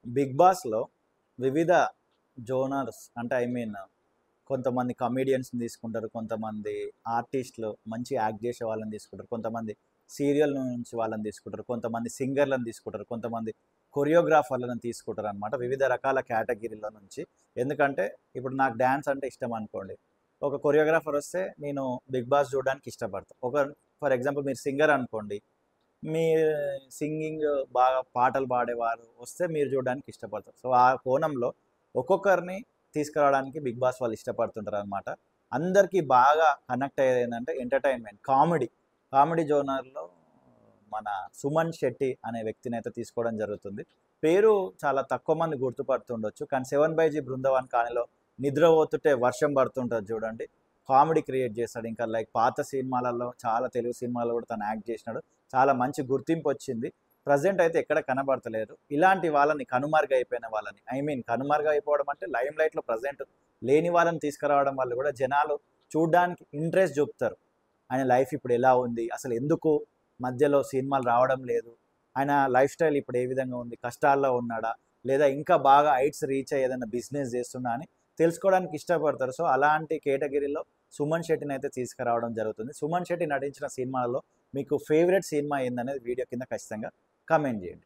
Big బాస్‌లో వివిధ genres అంటే కొంతమంది కమెడియన్స్‌ని తీసుకుంటారు. కొంతమంది ఆర్టిస్ట్‌లు మంచి యాక్ట్ చేసే వాళ్ళని తీసుకుంటారు. కొంతమంది సీరియల్ నుంచి వాళ్ళని తీసుకుంటారు. కొంతమంది సింగర్‌లను తీసుకుంటారు. కొంతమంది కొరియోగ్రాఫర్‌లను తీసుకుంటారనమాట. వివిధ రకాల కేటగిరీల నుంచి. ఎందుకంటే ఇప్పుడు నాకు డాన్స్ అంటే ఇష్టం అనుకోండి. ఒక కొరియోగ్రాఫర్ వస్తే నేను బిగ్ బాస్ చూడడానికి ఇష్టపడతా. ఫర్ ఎగ్జాంపుల్ మీరు సింగర్ అనుకోండి. మీ సింగింగ్ బాగా పాటలు పాడేవారు వస్తే మీరు చూడడానికి ఇష్టపడతారు. సో, ఆ కోణంలో ఒక్కొక్కరిని తీసుకురావడానికి బిగ్ బాస్ వాళ్ళు ఇష్టపడుతుంటారనమాట. అందరికీ బాగా కనెక్ట్ అయ్యేది ఏందంటే ఎంటర్‌టైన్‌మెంట్, కామెడీ. కామెడీ జోనర్‌లో మన 'సుమన్ శెట్టి' అనే వ్యక్తినైతే తీసుకోవడం జరుగుతుంది. పేరు చాలా తక్కువ మంది గుర్తుపడుతుండొచ్చు. కానీ 7/జీ బృందావన్ కాలనీలో నిద్రపోతుంటే వర్షం పడుతుంటది చూడండి. కామెడీ క్రియేట్ చేస్తాడు. ఇంకా లైక్ పాత సినిమాలలో చాలా తెలుగు సినిమాల్లో కూడా తను యాక్ట్ చేసినాడు. చాలా మంచి గుర్తింపు వచ్చింది. ప్రెజెంట్ అయితే ఎక్కడ కనబడతలేరు. ఇలాంటి వాళ్ళని కనుమరుగైపోయిన వాళ్ళని కనుమరుగైపోవడం అంటే లైమ్ లైట్‌లో ప్రెజెంట్ లేని వాళ్ళని తీసుకురావడం వల్ల కూడా జనాలు చూడ్డానికి ఇంట్రెస్ట్ చూపుతారు. ఆయన లైఫ్ ఇప్పుడు ఎలా ఉంది? అసలు ఎందుకు మధ్యలో సినిమాలు రావడం లేదు? ఆయన లైఫ్ స్టైల్ ఇప్పుడు ఏ విధంగా ఉంది? కష్టాల్లో ఉన్నాడా? లేదా ఇంకా బాగా హైట్స్ రీచ్ అయ్యి ఏదైనా బిజినెస్ చేస్తున్నా అని తెలుసుకోవడానికి ఇష్టపడతారు. సో, అలాంటి కేటగిరీలో సుమన్ శెట్టినైతే తీసుకురావడం జరుగుతుంది. సుమన్ శెట్టి నటించిన సినిమాలలో మీకు ఫేవరెట్ సినిమా ఏందనేది వీడియో కింద ఖచ్చితంగా కామెంట్ చేయండి.